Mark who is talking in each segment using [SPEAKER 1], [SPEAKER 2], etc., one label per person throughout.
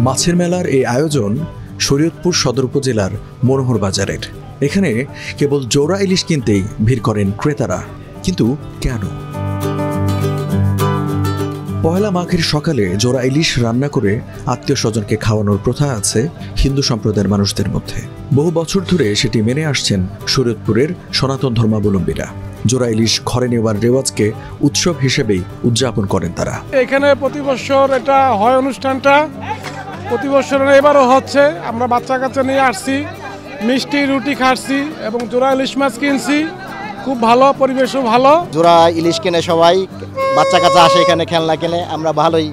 [SPEAKER 1] মাছের মেলার এই আয়োজন শরীয়তপুর সদর উপজেলার মনোহর বাজারের। এখানে কেবল জোড়া ইলিশ কিনতেই ভিড় করেন ক্রেতারা। কিন্তু কেন? পয়লা মাঘের সকালে জোড়া ইলিশ রান্না করে আত্মীয় স্বজনকে খাওয়ানোর প্রথা আছে হিন্দু সম্প্রদায়ের মানুষদের মধ্যে। বহু বছর ধরে সেটি মেনে আসছেন শরীয়তপুরের সনাতন ধর্মাবলম্বীরা। জোড়া ইলিশ ঘরে নেওয়ার রেওয়াজকে উৎসব হিসেবেই উদযাপন করেন তারা।
[SPEAKER 2] এখানে প্রতি বছর এটা হয়, অনুষ্ঠানটা প্রতি বছর এবারও হচ্ছে। আমরা বাচ্চা কাচ্চা নিয়ে আসছি, মিষ্টি রুটি খাচ্ছি এবং জোড়া ইলিশ মাছ কিনছি। খুব ভালো, পরিবেশও ভালো।
[SPEAKER 3] জোড়া ইলিশ কিনে সবাই, বাচ্চা কাচ্চা আসে এখানে খেলনা কিনে, আমরা ভালোই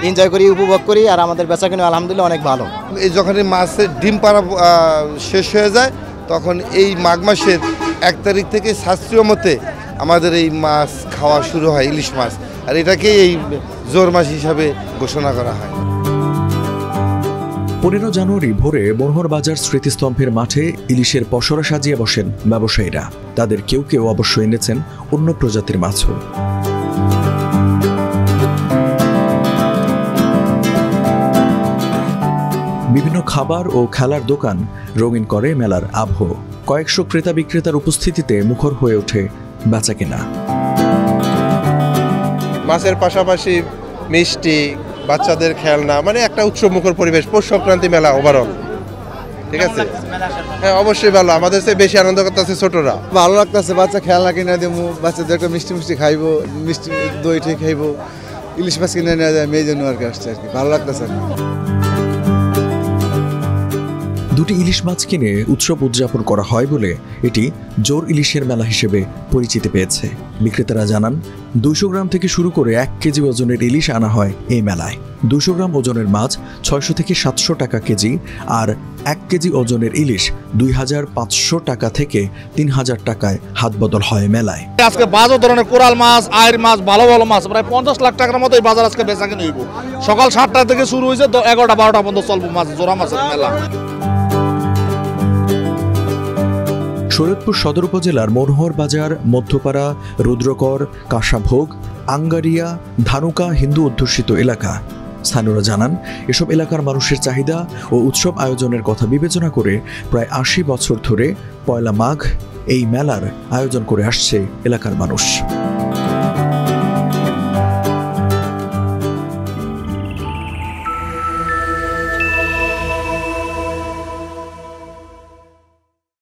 [SPEAKER 3] এনজয় করি, উপভোগ করি। আর আমাদের বেচা কিনে আলহামদুলিল্লাহ অনেক ভালো।
[SPEAKER 4] এই যখন মাছের ডিম পাড়া শেষ হয়ে যায় তখন এই মাঘ মাসের 1 তারিখ থেকে শাস্ত্রীয় মতে আমাদের এই মাছ খাওয়া শুরু হয়, ইলিশ মাছ। আর এটাকেই এই জোর মাছ হিসাবে ঘোষণা করা হয়।
[SPEAKER 1] 15 জানুয়ারি ভোরে মনোহর বাজার স্মৃতিস্তম্ভের মাঠে ইলিশের পসরা সাজিয়ে বসেন ব্যবসায়ীরা। তাদের কেউ কেউ অবশ্য এনেছেন অন্য প্রজাতির মাছও। বিভিন্ন খাবার ও খেলার দোকান রঙিন করে মেলার আবহ। কয়েকশো ক্রেতা বিক্রেতার উপস্থিতিতে মুখর হয়ে ওঠে বেচাকেনা।
[SPEAKER 5] মাছের পাশাপাশি মিষ্টি, বাচ্চাদের খেলনা, মানে একটা উৎসব মুখর পরিবেশ। পৌষ সংক্রান্তি মেলা ওভারঅল ঠিক আছে। হ্যাঁ, অবশ্যই ভালো। আমাদের চেয়ে বেশি আনন্দ করতেছে ছোটরা।
[SPEAKER 6] ভালো লাগতেছে, বাচ্চা খেলনা কিনে দেবো, বাচ্চাদের একটা মিষ্টি মিষ্টি খাইবো, মিষ্টি দই ঠিক খাইবো, ইলিশ মাছ কিনে নেওয়া যায়, মেয়ে জন্য আর কি আসছে আর কি। ভালো লাগতেছে আর কি।
[SPEAKER 1] দুটি ইলিশ মাছ কিনে উৎসব উদযাপন করা হয় বলে এটি জোর ইলিশের মেলা হিসেবে পরিচিতি পেয়েছে। বিক্রেতারা জানান, 200 গ্রাম থেকে শুরু করে 1 কেজি ওজনের ইলিশ আনা হয় এই মেলায়। 200 গ্রাম ওজনের মাছ 600 থেকে 700 টাকা কেজি, আর 1 কেজি ওজনের ইলিশ 2500 টাকা থেকে 3000 টাকায় হাত বদল হয় মেলায়।
[SPEAKER 7] আজকে বাজে ধরনের কোরাল মাছ, আয়ের মাছ, ভালো ভালো মাছ প্রায় 50 লাখ টাকার মতো এই বাজার আজকে বেচাকেনা হইব। সকাল 7টা থেকে শুরু হয়েছে, 11টা-12টা পর্যন্ত চলবো মাছ, জোড়া মাছের মেলা।
[SPEAKER 1] শরীয়তপুর সদর উপজেলার মনোহর বাজার, মধ্যপাড়া, রুদ্রকর, কাশাভোগ, আঙ্গারিয়া, ধানুকা হিন্দু অধ্যুষিত এলাকা। স্থানীয়রা জানান, এসব এলাকার মানুষের চাহিদা ও উৎসব আয়োজনের কথা বিবেচনা করে প্রায় 80 বছর ধরে পয়লা মাঘ এই মেলার আয়োজন করে আসছে এলাকার মানুষ।